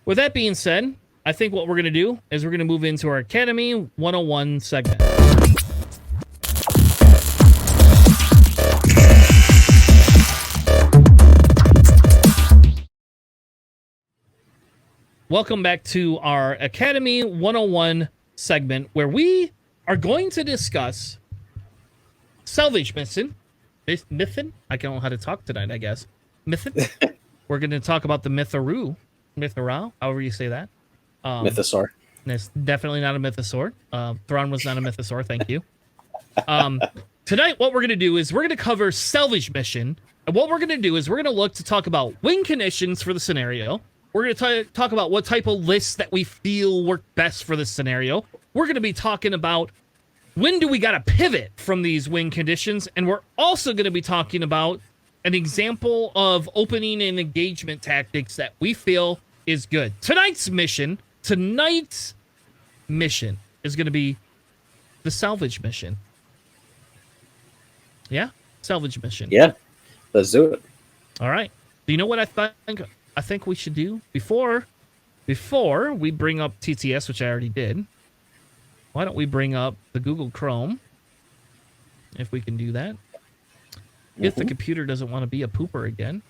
With that being said, I think what we're going to do is we're going to move into our Academy 101 segment. Welcome back to our Academy 101 segment where we are going to discuss Salvage Mission. Mythin? I don't know how to talk tonight, I guess. Mythin? We're going to talk about the Mytharoo, however you say that. Mythosaur. It's definitely not a Mythosaur. Thrawn was not a Mythosaur, thank you. Tonight, what we're going to do is we're going to cover Salvage Mission. And what we're going to do is we're going to look to talk about win conditions for the scenario. We're going to talk about what type of lists that we feel work best for this scenario. We're going to be talking about when do we got to pivot from these win conditions. And we're also going to be talking about an example of opening and engagement tactics that we feel is good. Tonight's mission is going to be the Salvage Mission. Yeah? Salvage Mission. Yeah. Let's do it. All right. Do you know what I think we should do before we bring up TTS, which I already did? Why don't we bring up the Google Chrome? If we can do that. If the computer doesn't want to be a pooper again.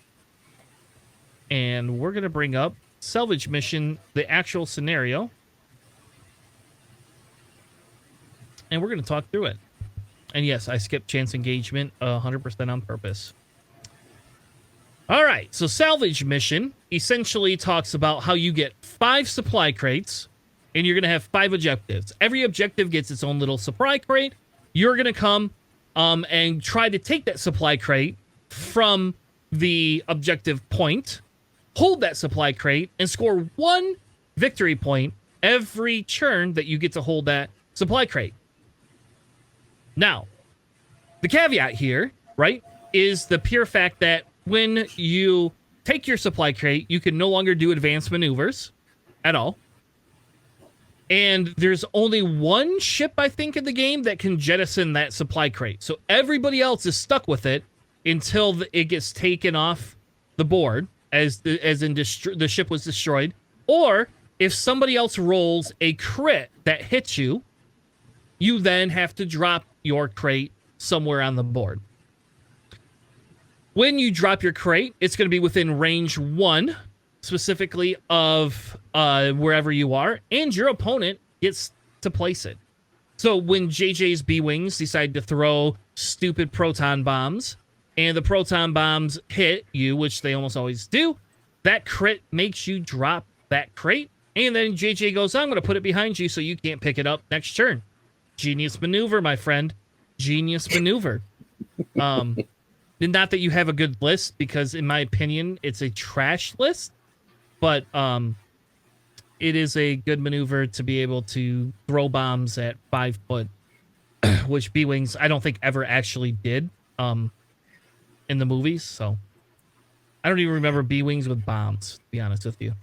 And we're going to bring up Salvage Mission, the actual scenario. And we're going to talk through it. And yes, I skipped chance engagement 100% on purpose. All right, so Salvage Mission essentially talks about how you get 5 supply crates, and you're going to have 5 objectives. Every objective gets its own little supply crate. You're going to come and try to take that supply crate from the objective point, hold that supply crate, and score 1 victory point every turn that you get to hold that supply crate. Now, the caveat here, right, is the pure fact that when you take your supply crate, you can no longer do advanced maneuvers at all. And there's only 1 ship, I think, in the game that can jettison that supply crate. So everybody else is stuck with it until it gets taken off the board, as in the ship was destroyed. Or if somebody else rolls a crit that hits you, you then have to drop your crate somewhere on the board. When you drop your crate, it's going to be within range 1, specifically of wherever you are, and your opponent gets to place it. So when JJ's B-Wings decide to throw stupid proton bombs, and the proton bombs hit you, which they almost always do, that crit makes you drop that crate, and then JJ goes, I'm going to put it behind you so you can't pick it up next turn. Genius maneuver, my friend. Genius maneuver. Not that you have a good list, because in my opinion, it's a trash list, but it is a good maneuver to be able to throw bombs at 5 foot, which B-Wings I don't think ever actually did in the movies. So I don't even remember B-Wings with bombs, to be honest with you.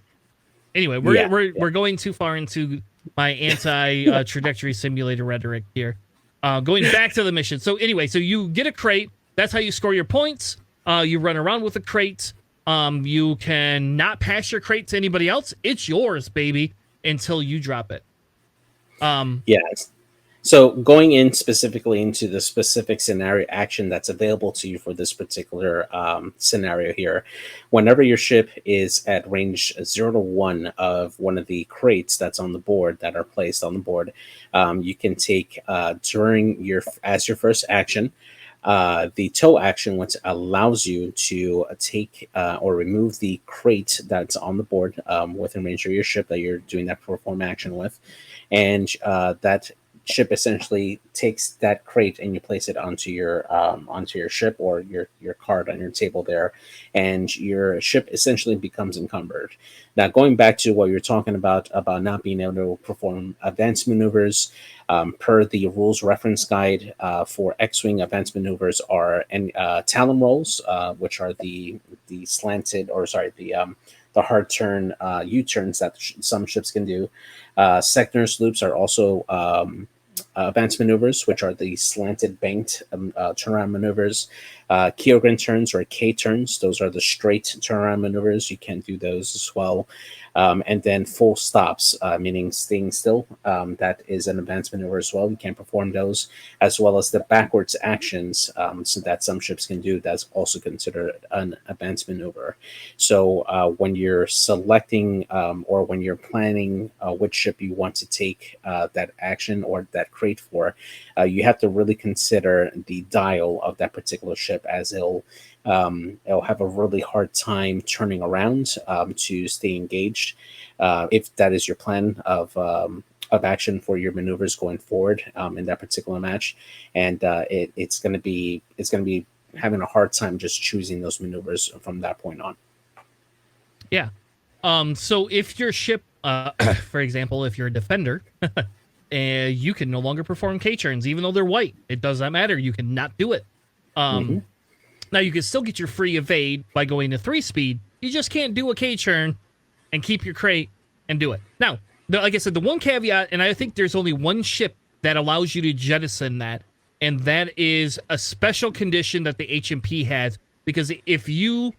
Anyway, we're going too far into my anti-trajectory simulator rhetoric here. Going back to the mission. So anyway, so you get a crate. That's how you score your points. You run around with a crate. You can not pass your crate to anybody else. It's yours, baby, until you drop it. Yes. So going in specifically into the specific scenario action that's available to you for this particular scenario here, whenever your ship is at range 0 to 1 of one of the crates that's on the board, that are placed on the board, you can take as your first action, the tow action, which allows you to take or remove the crate that's on the board within range of your ship that you're doing that perform action with, and that ship essentially takes that crate and you place it onto your ship or your card on your table there, and your ship essentially becomes encumbered. Now, going back to what you're talking about not being able to perform advanced maneuvers, per the rules reference guide for X-Wing, advanced maneuvers are Talon rolls, which are the slanted, or sorry, the hard turn U-turns that some ships can do. Sector loops are also advanced maneuvers, which are the slanted banked turnaround maneuvers. Kyogre turns or K turns, those are the straight turnaround maneuvers. You can do those as well. And then full stops, meaning staying still. That is an advanced maneuver as well. You can perform those, as well as the backwards actions, so that some ships can do. That's also considered an advanced maneuver. So when you're selecting or when you're planning which ship you want to take that action or that crate for, you have to really consider the dial of that particular ship, as it'll have a really hard time turning around to stay engaged. If that is your plan of action for your maneuvers going forward in that particular match, and it's going to be having a hard time just choosing those maneuvers from that point on. Yeah. So if your ship, for example, if you're a defender, you can no longer perform K-turns, even though they're white. It does not matter. You cannot do it. Now, you can still get your free evade by going to 3-speed. You just can't do a K-turn and keep your crate and do it. Now, like I said, the one caveat, and I think there's only one ship that allows you to jettison that, and that is a special condition that the HMP has, because if you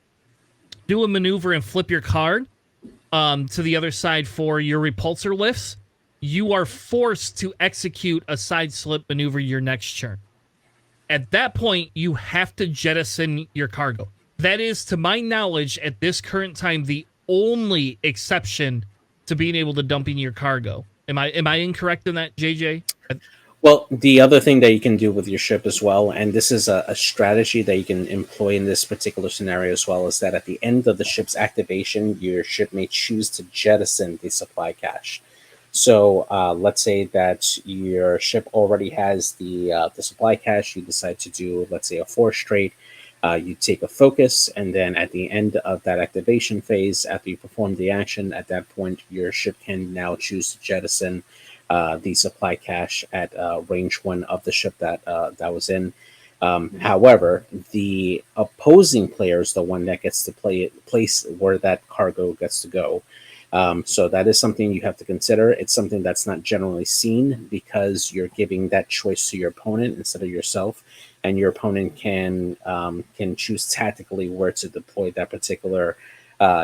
do a maneuver and flip your card to the other side for your repulsor lifts, you are forced to execute a side slip maneuver your next turn. At that point, you have to jettison your cargo. That is, to my knowledge, at this current time, the only exception to being able to dumping your cargo. Am I incorrect in that, JJ? Well, the other thing that you can do with your ship as well, and this is a strategy that you can employ in this particular scenario as well, is that at the end of the ship's activation, your ship may choose to jettison the supply cache. So let's say that your ship already has the supply cache. You decide to do, let's say, a 4 straight. You take a focus, and then at the end of that activation phase, after you perform the action, at that point, your ship can now choose to jettison the supply cache at range 1 of the ship that was in. However, the opposing player is the one that gets to place where that cargo gets to go. So that is something you have to consider. It's something that's not generally seen, because you're giving that choice to your opponent instead of yourself, and your opponent can choose tactically where to deploy that particular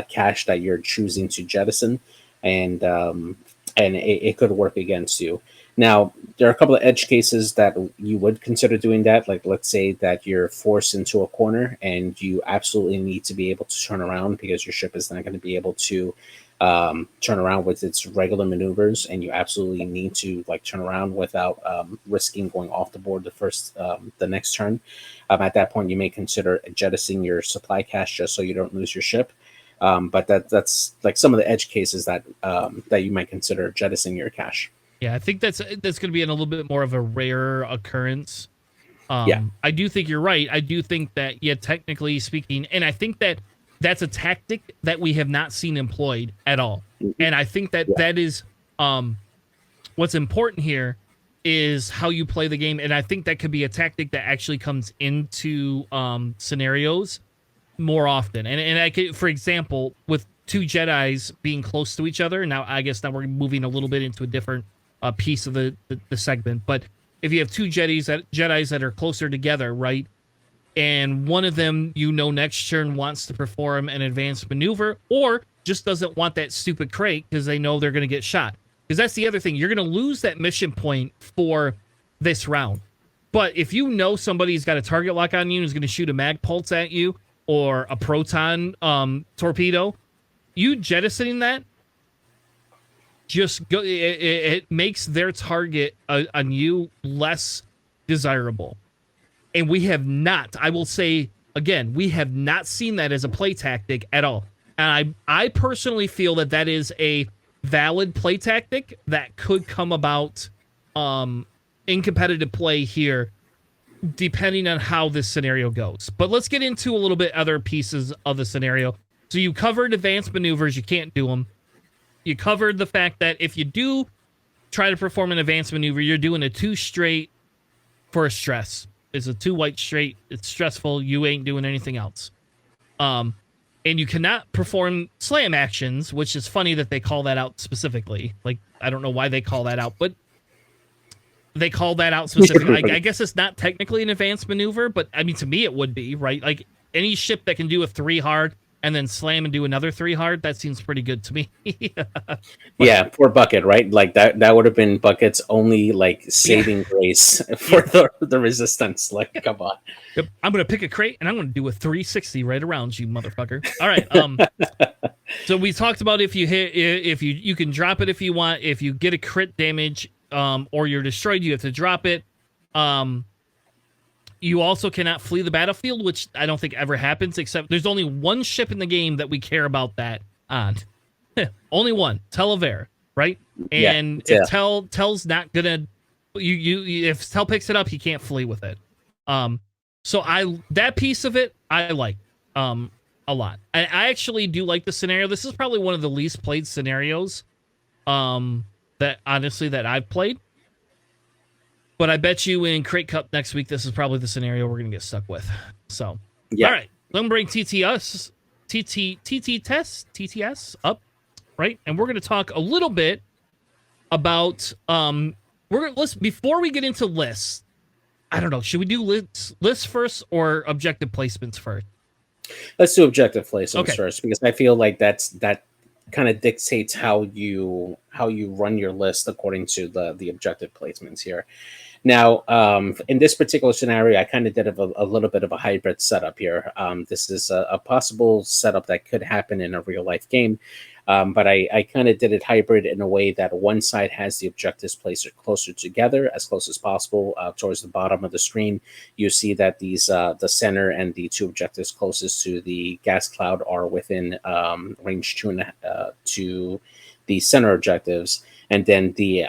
cache that you're choosing to jettison, and it could work against you. Now, there are a couple of edge cases that you would consider doing that. Like, let's say that you're forced into a corner and you absolutely need to be able to turn around because your ship is not going to be able to turn around with its regular maneuvers, and you absolutely need to turn around without risking going off the board the next turn. At that point, you may consider jettisoning your supply cache just so you don't lose your ship. But that's like some of the edge cases that you might consider jettisoning your cache. Yeah, I think that's going to be a little bit more of a rare occurrence. Yeah, I do think you're right. I do think that, yeah, technically speaking, and I think that that's a tactic that we have not seen employed at all. And I think that that is what's important here is how you play the game. And I think that could be a tactic that actually comes into scenarios more often. And I could, for example, with 2 Jedis being close to each other. Now, I guess now we're moving a little bit into a different piece of the segment. But if you have 2 Jedis that are closer together, right? And one of them, next turn wants to perform an advanced maneuver, or just doesn't want that stupid crate because they know they're going to get shot. Because that's the other thing. You're going to lose that mission point for this round. But if you know somebody's got a target lock on you and is going to shoot a mag pulse at you or a proton torpedo, you jettisoning that, just go. It makes their target on you less desirable. And we have not, I will say again, we have not seen that as a play tactic at all. And I personally feel that that is a valid play tactic that could come about in competitive play here, depending on how this scenario goes. But let's get into a little bit other pieces of the scenario. So you covered advanced maneuvers, you can't do them. You covered the fact that if you do try to perform an advanced maneuver, you're doing a 2 straight for a stress. It's a 2 white straight. It's stressful. You ain't doing anything else. And you cannot perform slam actions, which is funny that they call that out specifically. Like, I don't know why they call that out, but they call that out specifically. I guess it's not technically an advanced maneuver, but I mean, to me, it would be, right? Like any ship that can do a 3 hard and then slam and do another 3 hard, that seems pretty good to me. Yeah, poor Bucket, right? Like that would have been Bucket's only like saving grace for the resistance. Like, come on. Yep. I'm gonna pick a crate and I'm gonna do a 360 right around you, motherfucker. All right. So we talked about if you can drop it if you want. If you get a crit damage, or you're destroyed, you have to drop it. You also cannot flee the battlefield, which I don't think ever happens, except there's only one ship in the game that we care about that on. Only one, Telever, right? And if Tel's not gonna, if Tel picks it up, he can't flee with it. So that piece of it I like a lot. I actually do like the scenario. This is probably one of the least played scenarios that I've played. But I bet you in Crate Cup next week, this is probably the scenario we're gonna get stuck with. So all right, let me bring TTS up, right? And we're gonna talk a little bit about before we get into lists. I don't know. Should we do lists first or objective placements first? Let's do objective placements first, because I feel like that kind of dictates how you run your list according to the objective placements here. Now, in this particular scenario, I kind of did a little bit of a hybrid setup here. This is a possible setup that could happen in a real life game. But I kind of did it hybrid in a way that one side has the objectives placed closer together, as close as possible, towards the bottom of the screen. You see that these the center and the 2 objectives closest to the gas cloud are within range 2 to the center objectives, and then the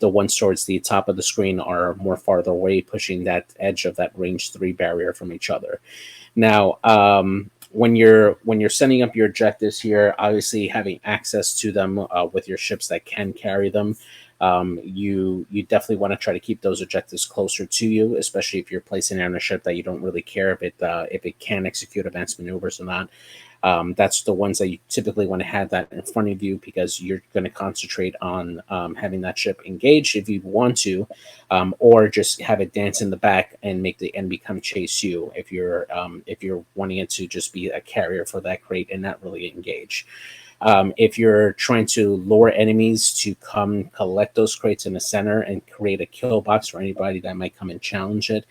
ones towards the top of the screen are more farther away, pushing that edge of that range 3 barrier from each other. Now, when you're setting up your objectives here, obviously having access to them with your ships that can carry them, you definitely want to try to keep those objectives closer to you, especially if you're placing it on a ship that you don't really care if it can execute advanced maneuvers or not. That's the ones that you typically want to have that in front of you, because you're going to concentrate on having that ship engaged if you want to, or just have it dance in the back and make the enemy come chase you if you're wanting it to just be a carrier for that crate and not really engage. If you're trying to lure enemies to come collect those crates in the center and create a kill box for anybody that might come and challenge it,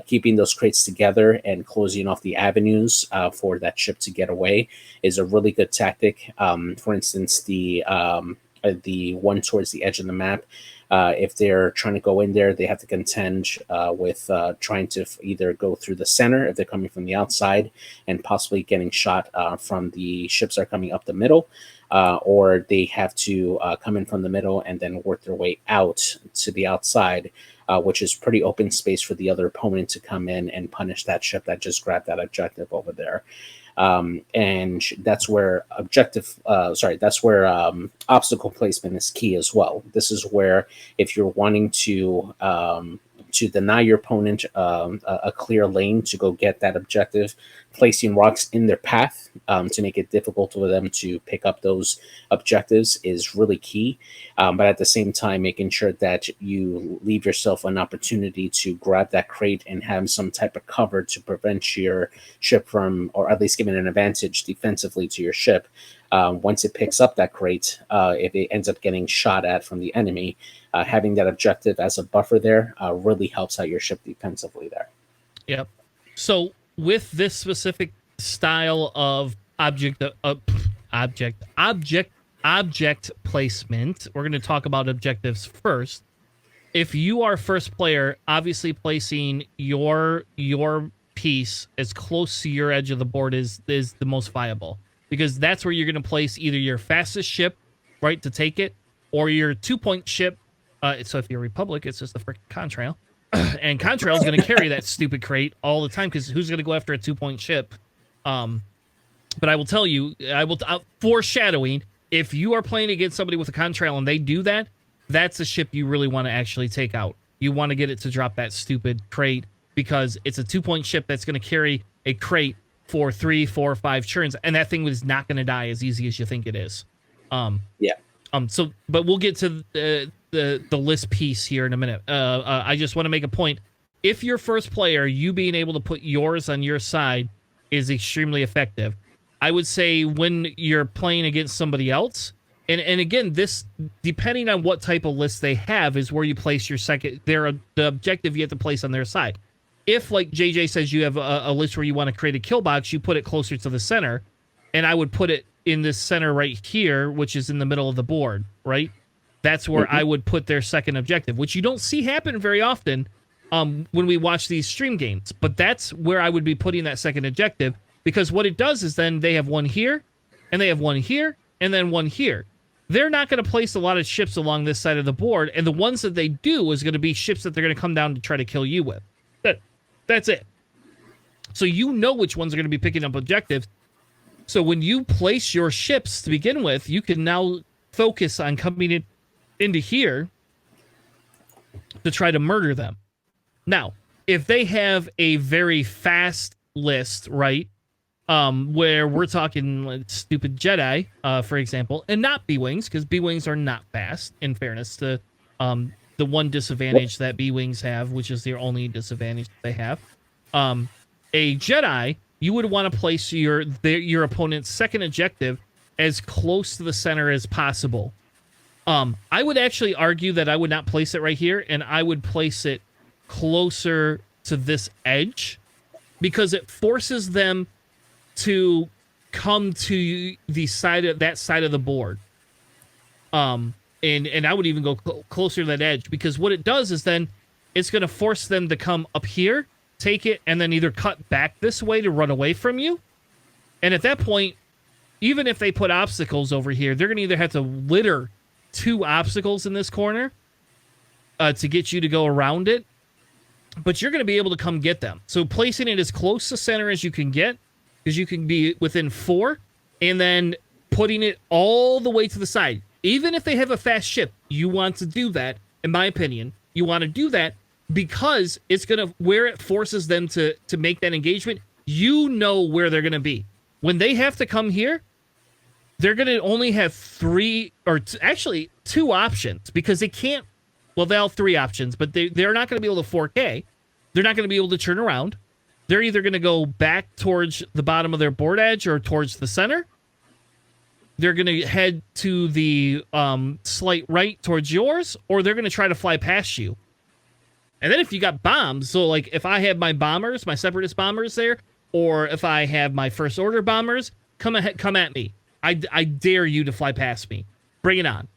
keeping those crates together and closing off the avenues for that ship to get away is a really good tactic. For instance, the one towards the edge of the map, if they're trying to go in there, they have to contend with trying to either go through the center if they're coming from the outside and possibly getting shot from the ships that are coming up the middle, or they have to come in from the middle and then work their way out to the outside, which is pretty open space for the other opponent to come in and punish that ship that just grabbed that objective over there. And that's where obstacle placement is key as well. This is where, if you're wanting to deny your opponent a clear lane to go get that objective, placing rocks in their path to make it difficult for them to pick up those objectives is really key. But at the same time, making sure that you leave yourself an opportunity to grab that crate and have some type of cover to prevent your ship from, or at least giving an advantage defensively to your ship. Once it picks up that crate, if it ends up getting shot at from the enemy, having that objective as a buffer there really helps out your ship defensively there. Yep. So with this specific style of object placement, we're going to talk about objectives first. If you are first player, obviously placing your piece as close to your edge of the board is the most viable, because that's where you're going to place either your fastest ship, right, to take it, or your 2-point ship. So if you're Republic, it's just a freaking contrail. And contrail is going to carry that stupid crate all the time, because who's going to go after a 2-point ship? But I will tell you, foreshadowing, if you are playing against somebody with a contrail and they do that, that's a ship you really want to actually take out. You want to get it to drop that stupid crate, because it's a 2-point ship that's going to carry a crate for 3, 4, 5 turns, and that thing is not going to die as easy as you think it is. Yeah. So, but we'll get to the the list piece here in a minute. I just want to make a point. If you're first player, you being able to put yours on your side is extremely effective. I would say when you're playing against somebody else, and again, this, depending on what type of list they have, is where you place your second. The objective you have to place on their side. If, like JJ says, you have a list where you want to create a kill box, you put it closer to the center, and I would put it in this center right here, which is in the middle of the board, right? That's where I would put their second objective, which you don't see happen very often when we watch these stream games. But that's where I would be putting that second objective, because what it does is then they have one here, and they have one here, and then one here. They're not going to place a lot of ships along this side of the board, and the ones that they do is going to be ships that they're going to come down to try to kill you with. That's it. So you know which ones are going to be picking up objectives. So when you place your ships to begin with, you can now focus on coming into here to try to murder them. Now, if they have a very fast list, right, where we're talking like stupid Jedi, for example, and not B-Wings, because B-Wings are not fast, in fairness to the one disadvantage that B-Wings have, which is their only disadvantage they have. A Jedi, you would want to place your opponent's second objective as close to the center as possible. I would actually argue that I would not place it right here, and I would place it closer to this edge, because it forces them to come to the side of that side of the board. And I would even go closer to that edge, because what it does is then it's going to force them to come up here, take it, and then either cut back this way to run away from you. And at that point, even if they put obstacles over here, they're going to either have to litter 2 obstacles in this corner to get you to go around it, but you're going to be able to come get them. So placing it as close to center as you can get, because you can be within 4, and then putting it all the way to the side. Even if they have a fast ship, you want to do that, in my opinion. You want to do that because it's going to, where it forces them to make that engagement, you know where they're going to be. When they have to come here, they're going to only have 3, or actually 2 options, because they can't, well, they have 3 options, but they're not going to be able to 4K. They're not going to be able to turn around. They're either going to go back towards the bottom of their board edge or towards the center. They're going to head to the slight right towards yours, or they're going to try to fly past you. And then if you got bombs, so like if I have my bombers, my separatist bombers there, or if I have my first order bombers, come at me. I dare you to fly past me. Bring it on.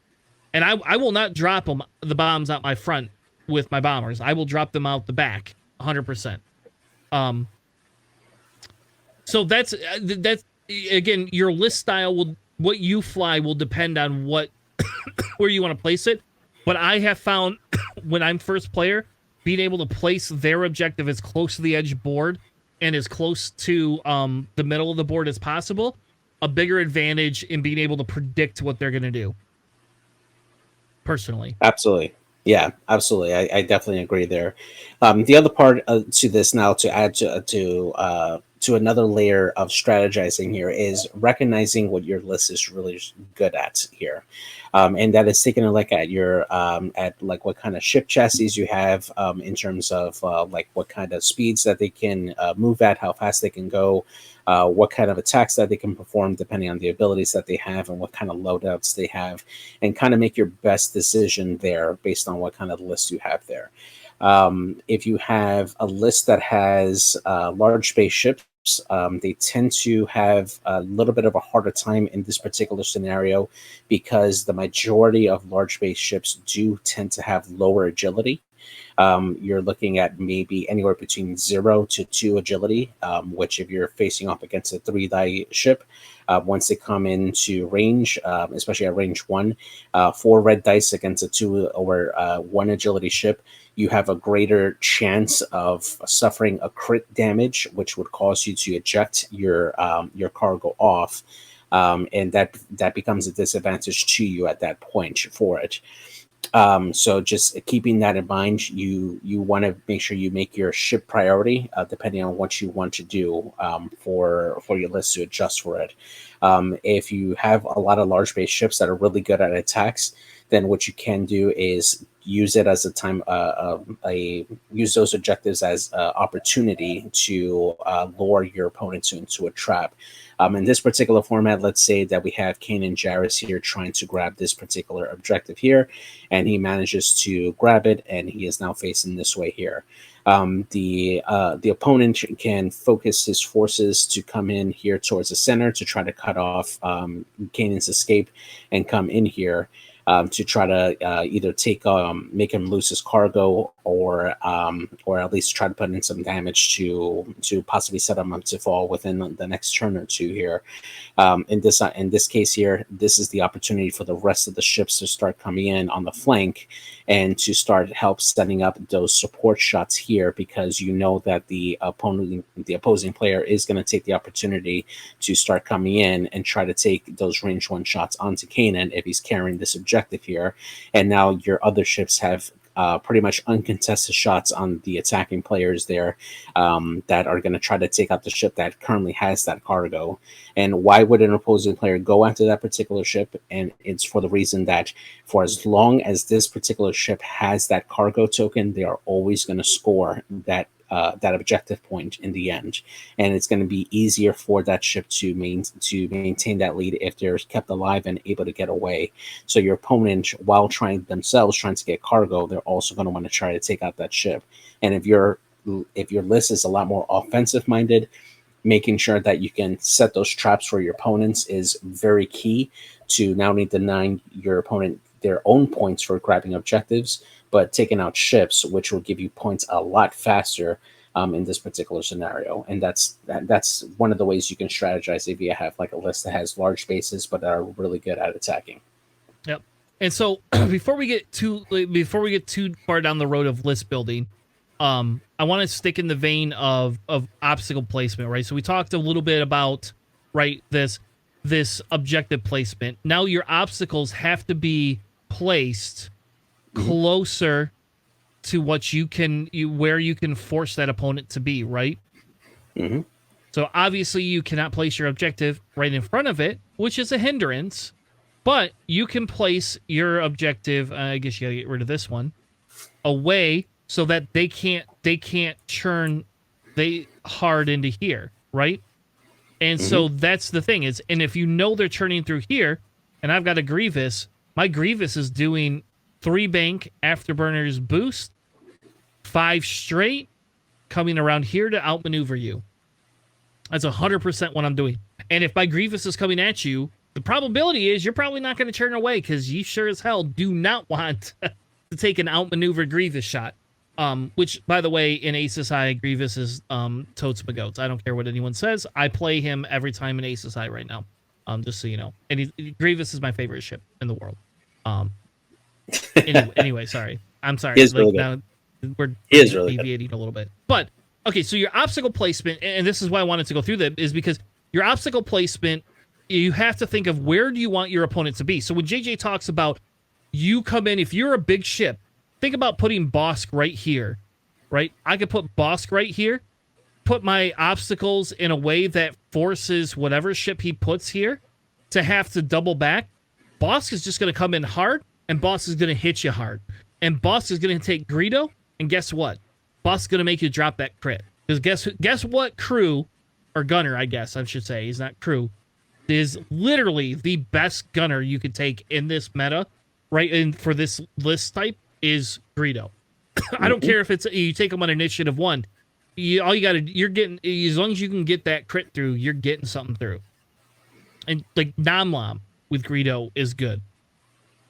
And I will not drop the bombs out my front with my bombers. I will drop them out the back, 100%. So that's again, your list style will, what you fly will depend on what where you want to place it. But I have found when I'm first player, being able to place their objective as close to the edge board and as close to the middle of the board as possible, a bigger advantage in being able to predict what they're going to do. Personally. Absolutely. Yeah, absolutely. I definitely agree there. The other part to this now, to add to another layer of strategizing here, is recognizing what your list is really good at here. And that is taking a look at your at like what kind of ship chassis you have, in terms of like what kind of speeds that they can move at, how fast they can go, what kind of attacks that they can perform depending on the abilities that they have, and what kind of loadouts they have, and kind of make your best decision there based on what kind of list you have there. If you have a list that has large spaceships, they tend to have a little bit of a harder time in this particular scenario, because the majority of large spaceships do tend to have lower agility. You're looking at maybe anywhere between 0 to 2 agility, which if you're facing off against a 3-die ship, once they come into range, especially at range 1, 4 red dice against a 2 or 1 agility ship, you have a greater chance of suffering a crit damage, which would cause you to eject your cargo off, and that becomes a disadvantage to you at that point for it. So just keeping that in mind, you want to make sure you make your ship priority, depending on what you want to do, for your list to adjust for it. If you have a lot of large base ships that are really good at attacks, then what you can do is use it as use those objectives as opportunity to lure your opponents into a trap. In this particular format, let's say that we have Kane and Jarrus here trying to grab this particular objective here, and he manages to grab it, and he is now facing this way here. The opponent can focus his forces to come in here towards the center to try to cut off Kanan's escape and come in here to try to either make him lose his cargo or at least try to put in some damage to possibly set him up to fall within the next turn or two here. In this case here, this is the opportunity for the rest of the ships to start coming in on the flank and to start help setting up those support shots here, because you know that the opposing player is going to take the opportunity to start coming in and try to take those range one shots onto Kanan if he's carrying this objective here. And now your other ships have pretty much uncontested shots on the attacking players there that are going to try to take out the ship that currently has that cargo. And why would an opposing player go after that particular ship? And it's for the reason that for as long as this particular ship has that cargo token, they are always going to score that objective point in the end, and it's going to be easier for that ship to maintain that lead if they're kept alive and able to get away. So your opponent, while trying to get cargo, they're also going to want to try to take out that ship. And if your list is a lot more offensive minded, making sure that you can set those traps for your opponents is very key to not only denying your opponent their own points for grabbing objectives, but taking out ships, which will give you points a lot faster in this particular scenario. And that's one of the ways you can strategize if you have like a list that has large bases but are really good at attacking. Yep. And so before we get too far down the road of list building, I want to stick in the vein of obstacle placement, right? So we talked a little bit about this objective placement. Now your obstacles have to be placed closer to what where you can force that opponent to be, right? Mm-hmm. So obviously you cannot place your objective right in front of it, which is a hindrance, but you can place your objective, I guess you gotta get rid of this one, away so that they can't churn hard into here, right? And so that's the thing is, and if you know they're churning through here, and I've got a Grievous, my Grievous is doing 3 bank Afterburners boost, 5 straight, coming around here to outmaneuver you. That's 100% what I'm doing. And if my Grievous is coming at you, the probability is you're probably not going to turn away, because you sure as hell do not want to take an outmaneuvered Grievous shot. Which, by the way, in Aces High, Grievous is totes my goats. I don't care what anyone says. I play him every time in Aces High right now, just so you know. And Grievous is my favorite ship in the world. Anyway, sorry. I'm sorry. Really now we're really deviating a little bit. But, okay, so your obstacle placement, and this is why I wanted to go through that, is because your obstacle placement, you have to think of where do you want your opponent to be. So when JJ talks about you come in, if you're a big ship, think about putting Bosk right here, right? I could put Bosk right here, put my obstacles in a way that forces whatever ship he puts here to have to double back. Bosk is just going to come in hard, and Bosk is going to hit you hard. And Bosk is going to take Greedo, and guess what? Bosk is going to make you drop that crit. Because guess what crew, or gunner, I guess I should say, he's not crew, is literally the best gunner you could take in this meta, right? And for this list type is Greedo. I don't care if it's you take him on initiative 1. You're getting, as long as you can get that crit through, you're getting something through. And like Namlam with Greedo is good.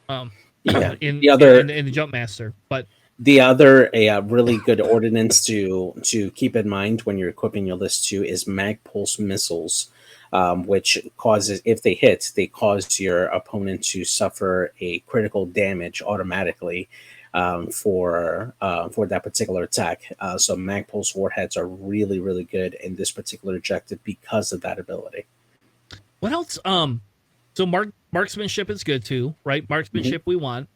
In the Jump Master, but the other really good ordinance to keep in mind when you're equipping your list too is mag pulse missiles, which causes, if they hit, they cause your opponent to suffer a critical damage automatically for that particular attack. So mag pulse warheads are really, really good in this particular objective because of that ability. What else? So marksmanship is good too, right? Marksmanship we want.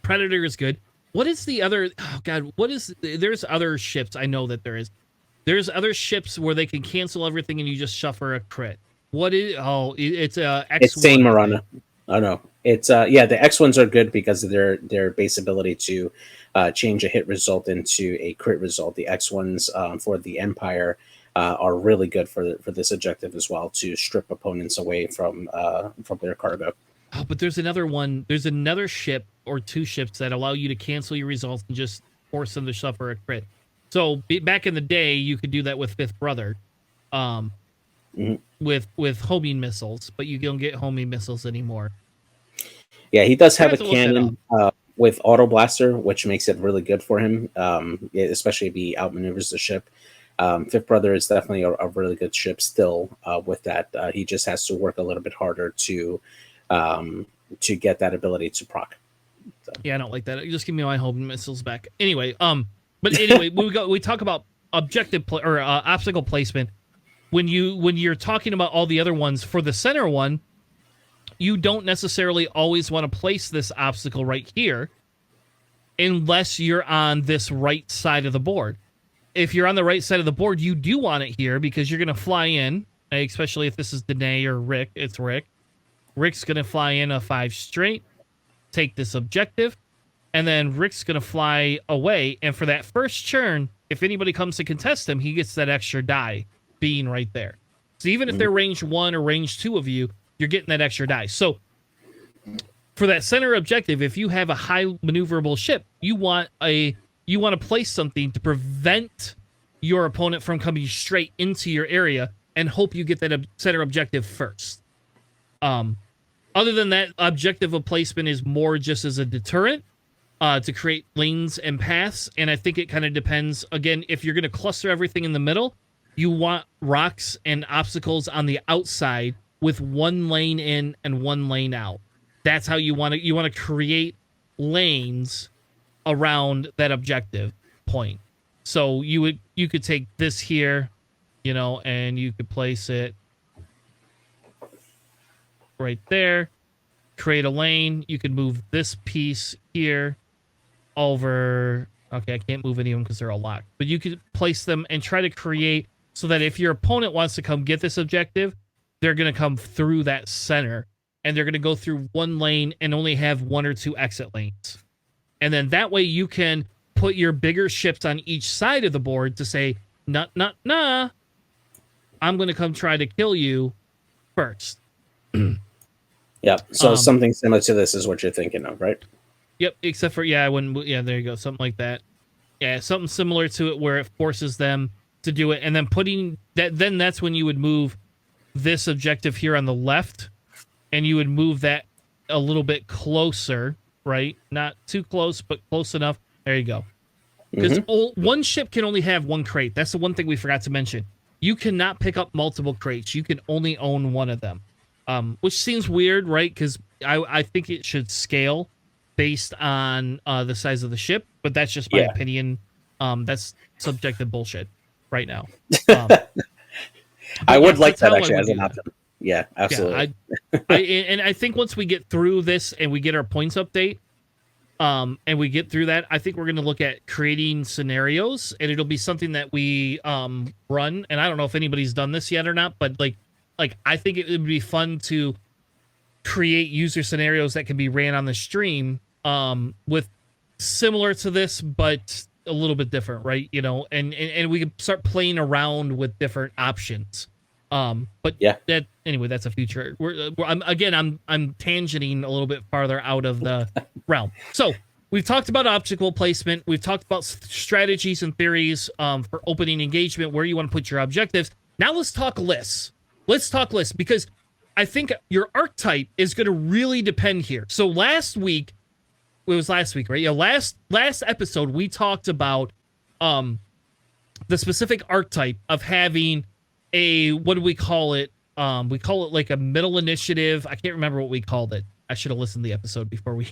Predator is good. What is the other? Oh God, there's other ships. I know that there is. There's other ships where they can cancel everything and you just suffer a crit. What is? Oh, it's X1. It's Saint Marana. Oh no, it's yeah. The X ones are good because of their base ability to change a hit result into a crit result. The X ones for the Empire are really good for this objective as well, to strip opponents away from their cargo. Oh, but there's another one. There's another ship or two ships that allow you to cancel your results and just force them to suffer a crit. So back in the day, you could do that with Fifth Brother, with homing missiles, but you don't get homing missiles anymore. Yeah, he does have a cannon with auto blaster, which makes it really good for him, especially if he outmaneuvers the ship. Fifth Brother is definitely a really good ship still with that. He just has to work a little bit harder to get that ability to proc. So. Yeah, I don't like that. Just give me my homing missiles back. Anyway, but anyway, we talk about objective or obstacle placement. When you're talking about all the other ones, for the center one, you don't necessarily always want to place this obstacle right here unless you're on this right side of the board. If you're on the right side of the board, you do want it here because you're going to fly in, especially if this is Danae or Rick. It's Rick. Rick's going to fly in a 5 straight, take this objective, and then Rick's going to fly away. And for that first turn, if anybody comes to contest him, he gets that extra die being right there. So even if they're range 1 or range 2 of you, you're getting that extra die. So for that center objective, if you have a high maneuverable ship, you want to place something to prevent your opponent from coming straight into your area and hope you get that center objective first. Other than that, objective of placement is more just as a deterrent to create lanes and paths. And I think it kind of depends. Again, if you're going to cluster everything in the middle, you want rocks and obstacles on the outside with 1 lane in and 1 lane out. That's how you want to create lanes around that objective point. So you could take this here, and you could place it right there, create a lane. You could move this piece here over. Okay, I can't move any of them because they're all locked. But you could place them and try to create so that if your opponent wants to come get this objective, they're going to come through that center, and they're going to go through 1 lane and only have 1 or 2 exit lanes. And then that way you can put your bigger ships on each side of the board to say, nah, I'm going to come try to kill you first. Yeah, so something similar to this is what you're thinking of, right? Yep, except for, there you go, something like that. Yeah, something similar to it where it forces them to do it, and then putting that, then that's when you would move this objective here on the left, and you would move that a little bit closer, right? Not too close, but close enough. There you go. Because one ship can only have 1 crate. That's the one thing we forgot to mention. You cannot pick up multiple crates. You can only own 1 of them. Which seems weird, right? Because I think it should scale based on the size of the ship, but that's just my opinion. That's subjective bullshit right now. I would like that actually as an option. Yeah, absolutely. Yeah, and I think once we get through this and we get our points update, and we get through that, I think we're going to look at creating scenarios, and it'll be something that we run. And I don't know if anybody's done this yet or not, but like I think it would be fun to create user scenarios that can be ran on the stream, with similar to this, but a little bit different, right? And we can start playing around with different options. But yeah, that's a future. I'm tangenting a little bit farther out of the realm. So we've talked about obstacle placement. We've talked about strategies and theories for opening engagement, where you want to put your objectives. Now let's talk lists. Because I think your archetype is going to really depend here. So last week, right? Yeah, last episode we talked about the specific archetype of having a, what do we call it? We call it like a middle initiative. I can't remember what we called it. I should have listened to the episode before we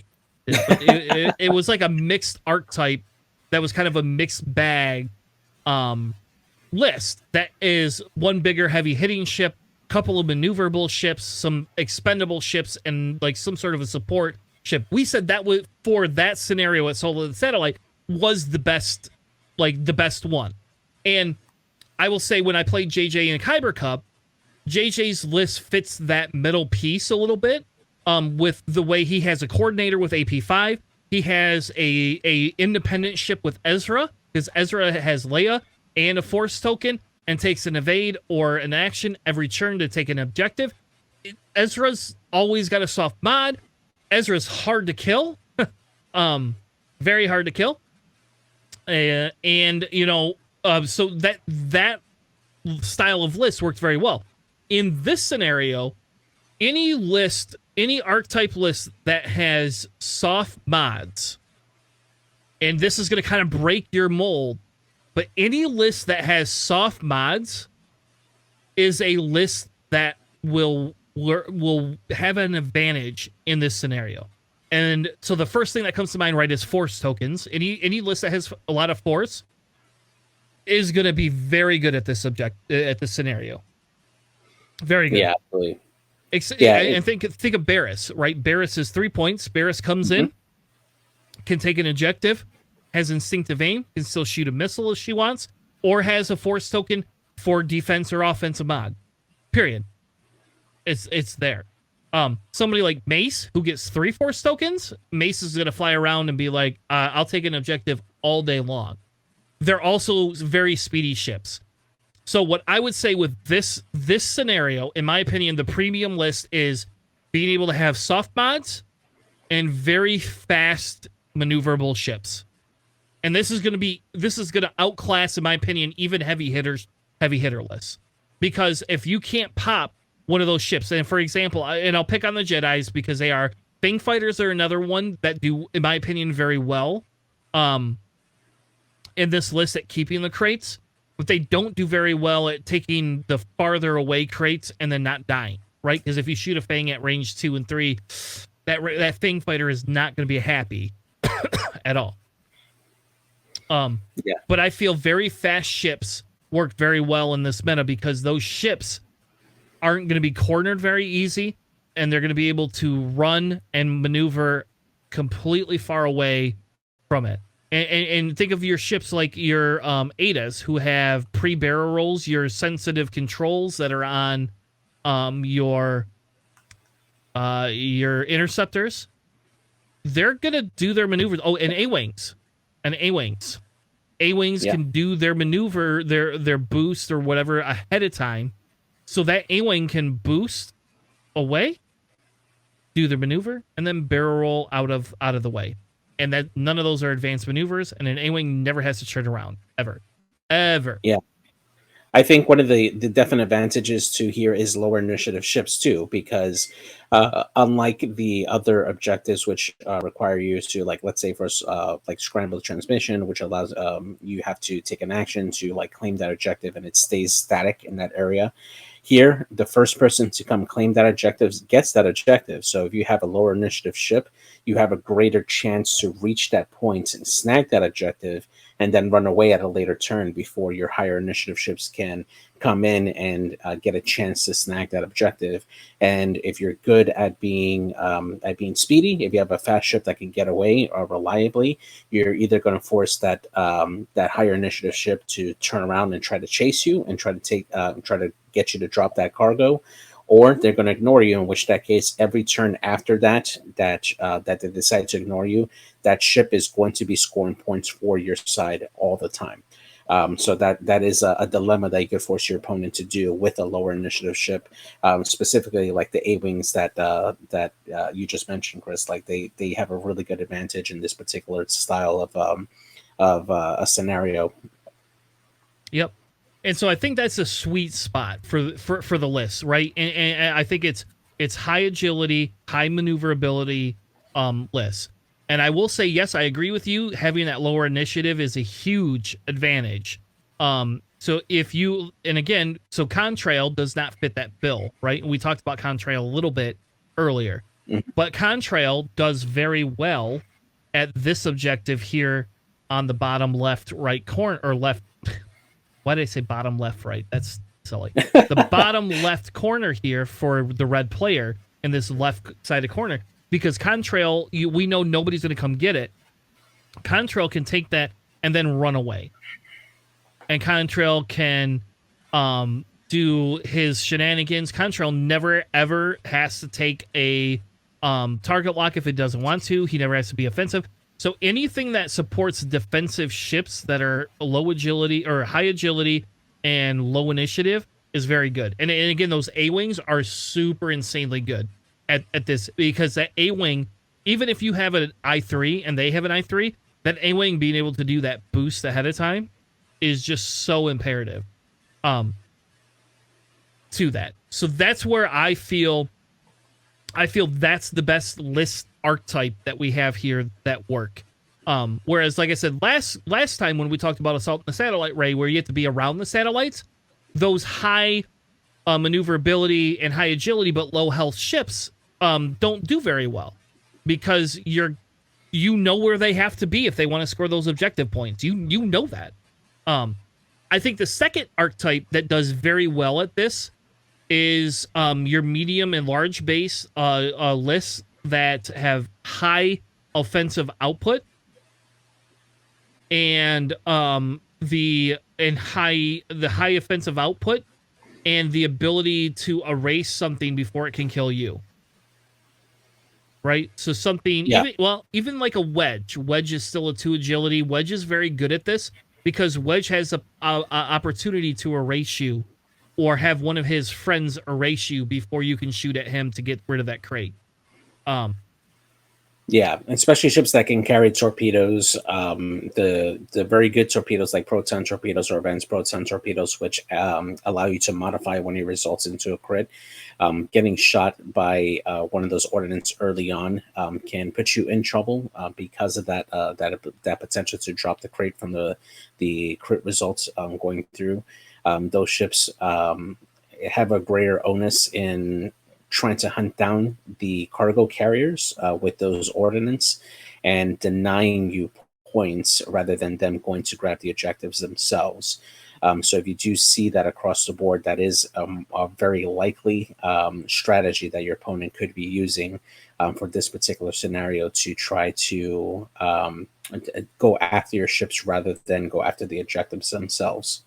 did it. But it was like a mixed archetype that was kind of a mixed bag list that is 1 bigger heavy hitting ship, couple of maneuverable ships, some expendable ships, and like some sort of a support ship. We said that was, for that scenario at Soul of the Satellite, was the best one. And I will say, when I played JJ in Kyber Cup, JJ's list fits that middle piece a little bit. with the way he has a coordinator with AP5. He has a independent ship with Ezra, because Ezra has Leia and a Force token and takes an evade or an action every turn to take an objective. Ezra's always got a soft mod. Ezra's hard to kill. Very hard to kill. And you know, so that style of list worked very well. In this scenario, any archetype list that has soft mods, and this is going to kind of break your mold, but any list that has soft mods is a list that will have an advantage in this scenario. And so the first thing that comes to mind, right, is Force tokens. Any list that has a lot of Force is going to be very good at this scenario. Very good. Yeah, absolutely. And think of Barriss, right? Barriss is 3 points. Barriss comes in, can take an objective, has instinctive aim, can still shoot a missile if she wants, or has a Force token for defense or offensive mod. Period. It's there. Somebody like Mace, who gets 3 Force tokens, Mace is going to fly around and be like, I'll take an objective all day long. They're also very speedy ships. So what I would say with this scenario, in my opinion, the premium list is being able to have soft mods and very fast maneuverable ships. And this is going to outclass, in my opinion, even heavy hitter lists. Because if you can't pop one of those ships, and for example, and I'll pick on the Jedis because they are Fang Fighters are another one that do, in my opinion, very well in this list at keeping the crates, but they don't do very well at taking the farther away crates and then not dying, right? Because if you shoot a Fang at range 2 and 3, that Fang Fighter is not going to be happy at all. But I feel very fast ships work very well in this meta because those ships aren't going to be cornered very easy, and they're going to be able to run and maneuver completely far away from it. And think of your ships like your Adas, who have pre-barrel rolls, your sensitive controls that are on your interceptors. They're going to do their maneuvers. Oh, and A-Wings. A-Wings can do their maneuver, their boost or whatever ahead of time. So that A-Wing can boost away, do their maneuver, and then barrel roll out of the way. And that none of those are advanced maneuvers, and an A-Wing never has to turn around, ever. Yeah. I think one of the definite advantages to here is lower initiative ships too, because unlike the other objectives which require you to, like, let's say for like scramble the transmission, which allows you have to take an action to like claim that objective and it stays static in that area. Here, the first person to come claim that objective gets that objective. So if you have a lower initiative ship, you have a greater chance to reach that point and snag that objective and then run away at a later turn before your higher initiative ships can come in and get a chance to snag that objective. And if you're good at being speedy, if you have a fast ship that can get away reliably, you're either going to force that higher initiative ship to turn around and try to chase you and try to get you to drop that cargo, or they're going to ignore you, in which that case, every turn after that they decide to ignore you, that ship is going to be scoring points for your side all the time. So that is a dilemma that you could force your opponent to do with a lower initiative ship, specifically like the A-Wings that you just mentioned, Chris. Like they have a really good advantage in this particular style of a scenario. Yep. And so I think that's a sweet spot for the list, right? And I think it's high agility, high maneuverability list. And I will say, yes, I agree with you. Having that lower initiative is a huge advantage. So if you, and again, so Contrail does not fit that bill, right? And we talked about Contrail a little bit earlier. But Contrail does very well at this objective here on the bottom left, right corner, or left. Why did I say bottom left, right? That's silly. The bottom left corner here for the red player in this left-sided corner, because Contrail, we know nobody's going to come get it. Contrail can take that and then run away. And Contrail can do his shenanigans. Contrail never, ever has to take a target lock if it doesn't want to. He never has to be offensive. So anything that supports defensive ships that are low agility or high agility and low initiative is very good. And again, those A-Wings are super insanely good at this, because that A-Wing, even if you have an I-3 and they have an I-3, that A-Wing being able to do that boost ahead of time is just so imperative to that. So that's where I feel that's the best list archetype that we have here that work. Whereas, like I said, last time when we talked about Assault in the Satellite Ray, where you have to be around the satellites, those high maneuverability and high agility but low health ships don't do very well, because you know where they have to be if they want to score those objective points. You know that. I think the second archetype that does very well at this is your medium and large base lists that have high offensive output and the high offensive output and the ability to erase something before it can kill you. Right? So something, even like a Wedge. Wedge is still a 2 agility. Wedge is very good at this because Wedge has a opportunity to erase you, or have one of his friends erase you before you can shoot at him to get rid of that crate. Yeah, especially ships that can carry torpedoes. The very good torpedoes like proton torpedoes or advanced proton torpedoes, which allow you to modify when it results into a crit. Getting shot by one of those ordnance early on can put you in trouble because of that potential to drop the crate from the crit results going through. Those ships have a greater onus in trying to hunt down the cargo carriers with those ordnance and denying you points rather than them going to grab the objectives themselves. So if you do see that across the board, that is a very likely strategy that your opponent could be using for this particular scenario to try to go after your ships rather than go after the objectives themselves.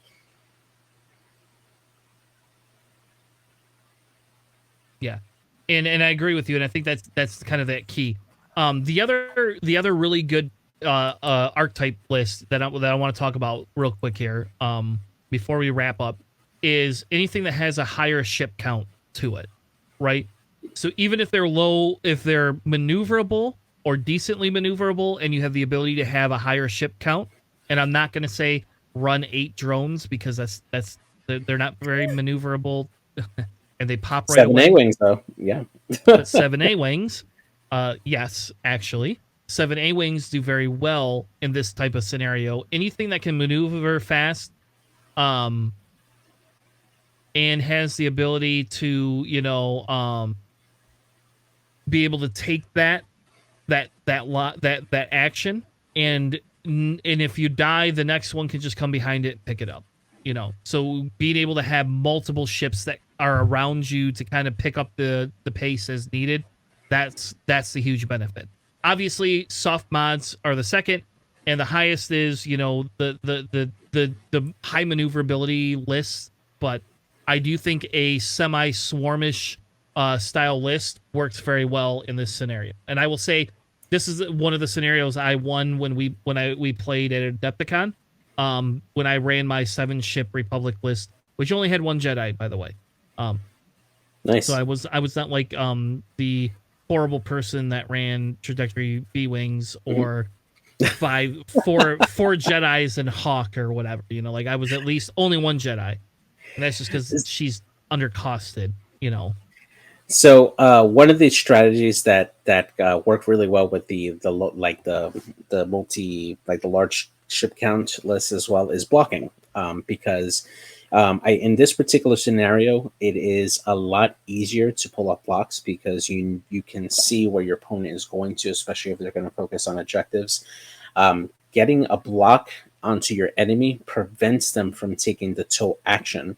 Yeah, and I agree with you, and I think that's kind of that key. The other really good archetype list that I want to talk about real quick here, before we wrap up, is anything that has a higher ship count to it, right? So even if they're low, if they're maneuverable or decently maneuverable, and you have the ability to have a higher ship count, and I'm not going to say run 8 drones because they're not very maneuverable. And they pop right 7 away. 7 A-Wings, though. Yeah. But 7 A-Wings, yes, actually. 7 A-Wings do very well in this type of scenario. Anything that can maneuver fast and has the ability to, be able to take that action, and if you die, the next one can just come behind it, pick it up. So being able to have multiple ships that are around you to kind of pick up the pace as needed, that's the huge benefit. Obviously, soft mods are the second, and the highest is the high maneuverability list. But I do think a semi-swarmish style list works very well in this scenario. And I will say this is one of the scenarios I won when we played at Adepticon. When I ran my 7-ship Republic list, which only had 1 Jedi, by the way. Nice. So I was not like the horrible person that ran Trajectory B-Wings or four Jedis and Hawk or whatever. Like I was at least only 1 Jedi, and that's just because she's undercosted. So one of the strategies that work really well with the large ship count list as well is blocking, because in this particular scenario, it is a lot easier to pull up blocks because you can see where your opponent is going to, especially if they're going to focus on objectives. Getting a block onto your enemy prevents them from taking the tow action,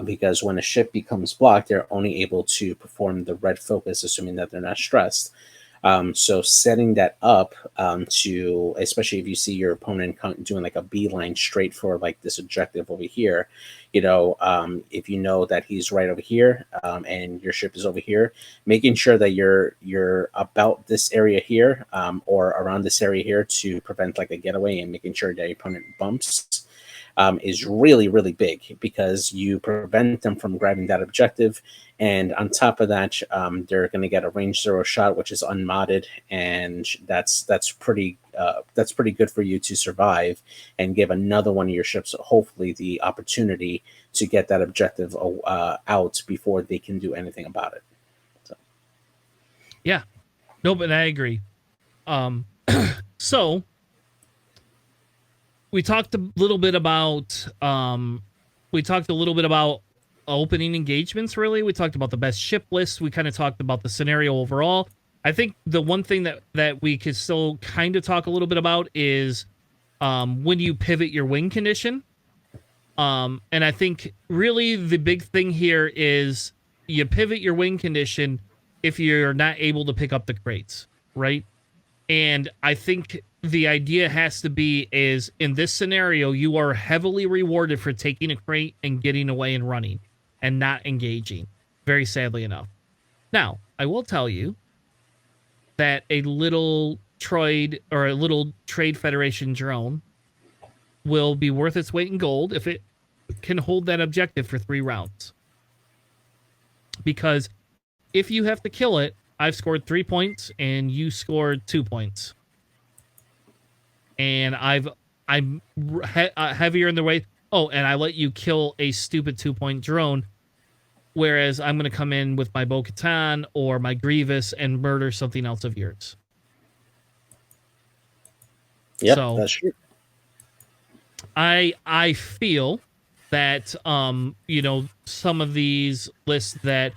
because when a ship becomes blocked, they're only able to perform the red focus, assuming that they're not stressed. So setting that up to, especially if you see your opponent doing like a beeline straight for like this objective over here, if you know that he's right over here and your ship is over here, making sure that you're about this area here or around this area here to prevent like a getaway, and making sure that your opponent bumps is really, really big, because you prevent them from grabbing that objective. And on top of that, they're going to get a range 0 shot, which is unmodded, and that's pretty good for you to survive and give another one of your ships hopefully the opportunity to get that objective out before they can do anything about it. So. Yeah, no, but I agree. So we talked a little bit about opening engagements. Really, we talked about the best ship list. We kind of talked about the scenario overall. I think the one thing that we could still kind of talk a little bit about is when you pivot your win condition. And I think really the big thing here is you pivot your win condition if you're not able to pick up the crates, right? And I think the idea has to be is in this scenario, you are heavily rewarded for taking a crate and getting away and running and not engaging, very sadly enough. Now, I will tell you that a little Trade Federation drone will be worth its weight in gold if it can hold that objective for 3 rounds. Because if you have to kill it, I've scored 3 points and you scored 2 points. And I'm heavier in the weight. Oh, and I let you kill a stupid 2-point drone, whereas I'm going to come in with my Bo-Katan or my Grievous and murder something else of yours. Yeah, so, that's true. I feel that some of these lists that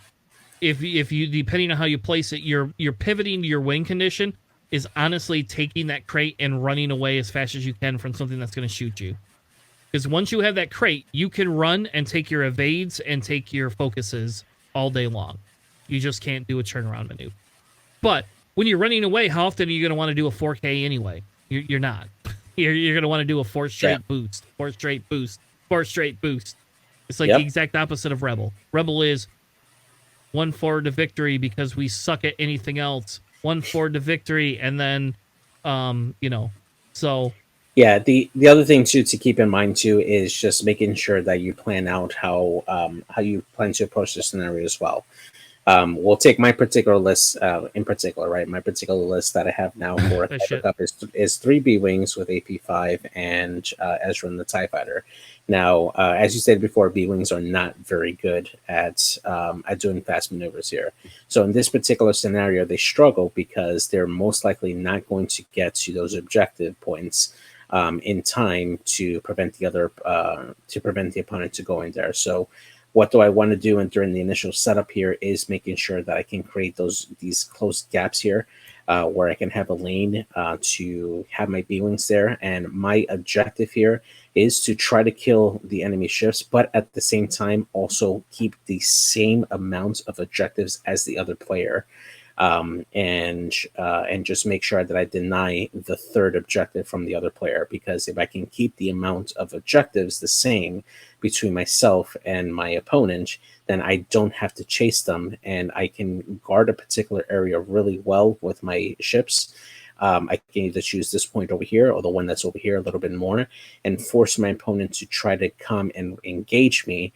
if you depending on how you place it, you're pivoting to your win condition is honestly taking that crate and running away as fast as you can from something that's going to shoot you. Because once you have that crate, you can run and take your evades and take your focuses all day long. You just can't do a turnaround maneuver. But when you're running away, how often are you going to want to do a 4K anyway? You're not. You're going to want to do a 4 straight boost, 4 straight boost, 4 straight boost. It's like the exact opposite of Rebel. Rebel is 1 forward to victory because we suck at anything else. 1 forward to victory, and then, so. Yeah, the other thing too to keep in mind too is just making sure that you plan out how you plan to approach the scenario as well. We'll take my particular list in particular, right? My particular list that I have now for Cup is 3 B-Wings with AP5 and Ezra and the TIE Fighter. Now, as you stated before, B-Wings are not very good at doing fast maneuvers here. So in this particular scenario, they struggle because they're most likely not going to get to those objective points in time to prevent the opponent to go in there. So what do I want to do during the initial setup here is making sure that I can create these close gaps here where I can have a lane to have my B-Wings there. And my objective here is to try to kill the enemy ships, but at the same time also keep the same amount of objectives as the other player. And just make sure that I deny the 3rd objective from the other player, because if I can keep the amount of objectives the same between myself and my opponent, then I don't have to chase them, and I can guard a particular area really well with my ships. I can either choose this point over here or the one that's over here a little bit more, and force my opponent to try to come and engage me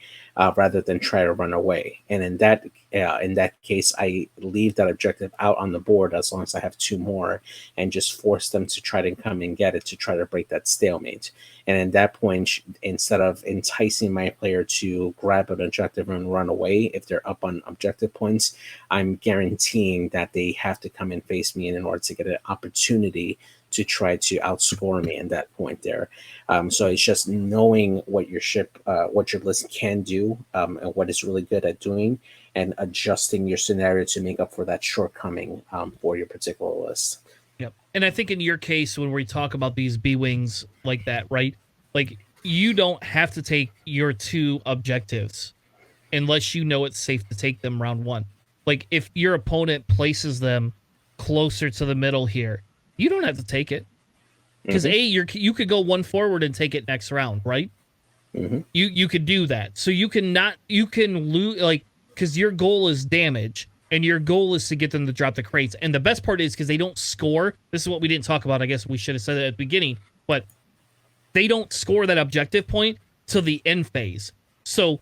rather than try to run away. And in that case, I leave that objective out on the board as long as I have 2 more, and just force them to try to come and get it to try to break that stalemate. And at that point, instead of enticing my player to grab an objective and run away if they're up on objective points, I'm guaranteeing that they have to come and face me in order to get an opportunity to try to outscore me in that point there. So it's just knowing what your list can do and what it's really good at doing, and adjusting your scenario to make up for that shortcoming for your particular list. Yep. And I think in your case, when we talk about these B-Wings like that, right? Like, you don't have to take your 2 objectives unless you know it's safe to take them round 1. Like, if your opponent places them closer to the middle here, you don't have to take it. Because you could go one forward and take it next round, right? You could do that. So you can lose, like, because your goal is damage, and your goal is to get them to drop the crates. And the best part is because they don't score. This is what we didn't talk about. I guess we should have said it at the beginning, but they don't score that objective point till the end phase. So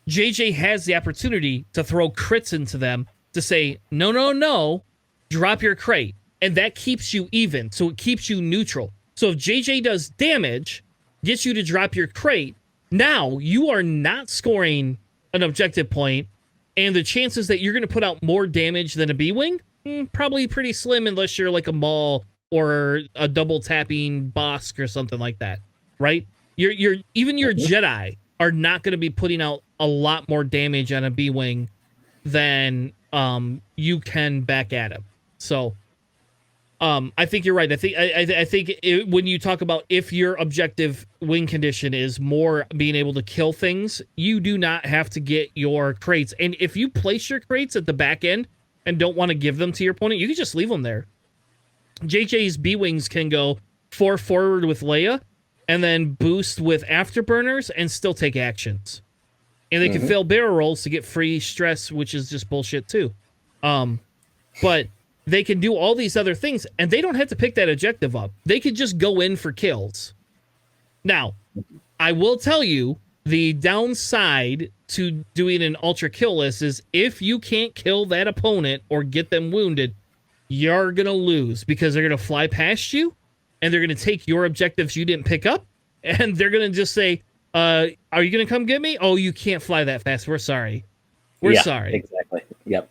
JJ has the opportunity to throw crits into them to say, no, drop your crate. And that keeps you even. So it keeps you neutral. So if JJ does damage, gets you to drop your crate, now you are not scoring an objective point, and the chances that you're going to put out more damage than a B-Wing, probably pretty slim unless you're like a Maul or a double tapping Bosk or something like that, right? Even your Jedi are not going to be putting out a lot more damage on a B-Wing than you can back at him. So I think you're right. I think when you talk about if your objective win condition is more being able to kill things, you do not have to get your crates. And if you place your crates at the back end and don't want to give them to your opponent, you can just leave them there. JJ's B-Wings can go 4 forward with Leia and then boost with afterburners and still take actions. And they can fail barrel rolls to get free stress, which is just bullshit too. But they can do all these other things, and they don't have to pick that objective up. They could just go in for kills. Now, I will tell you, the downside to doing an ultra kill list is if you can't kill that opponent or get them wounded, you're going to lose because they're going to fly past you, and they're going to take your objectives you didn't pick up, and they're going to just say, are you going to come get me? Oh, you can't fly that fast. We're sorry. We're sorry. Exactly. Yep.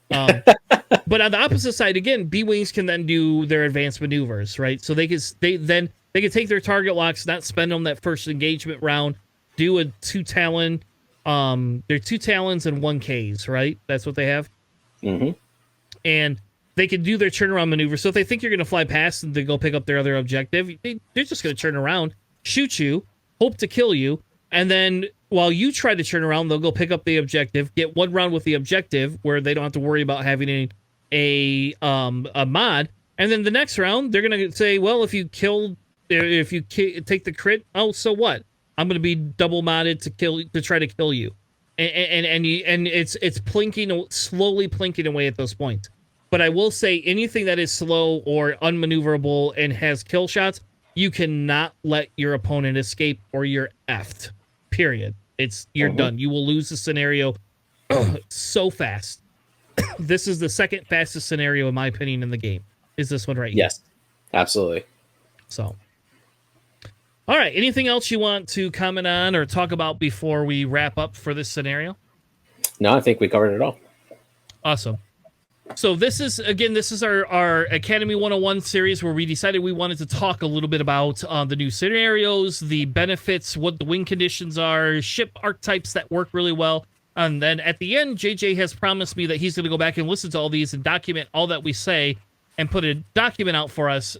But on the opposite side, again, B-Wings can then do their advanced maneuvers, right? So they can take their target locks, not spend on that first engagement round, do a 2 Talon. They're 2 Talons and 1 Ks, right? That's what they have. And they can do their turnaround maneuver. So if they think you're going to fly past and they go pick up their other objective, they're just going to turn around, shoot you, hope to kill you, and then while you try to turn around, they'll go pick up the objective, get 1 round with the objective where they don't have to worry about having a mod, and then the next round they're gonna say, well, if you take the crit, oh, so what? I'm gonna be double modded to try to kill you, and it's slowly plinking away at those points. But I will say anything that is slow or unmaneuverable and has kill shots, you cannot let your opponent escape or you're effed. Period. You're done. You will lose the scenario so fast. This is the second fastest scenario, in my opinion, in the game. Is this one right here? Yes, absolutely. So, all right. Anything else you want to comment on or talk about before we wrap up for this scenario? No, I think we covered it all. Awesome. So this is our Academy 101 series where we decided we wanted to talk a little bit about the new scenarios, the benefits, what the win conditions are, ship archetypes that work really well. And then at the end, JJ has promised me that he's going to go back and listen to all these and document all that we say and put a document out for us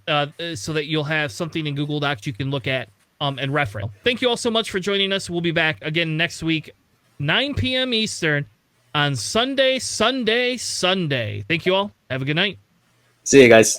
so that you'll have something in Google Docs you can look at and reference. Thank you all so much for joining us. We'll be back again next week, 9 p.m. Eastern. On Sunday. Thank you all. Have a good night. See you guys.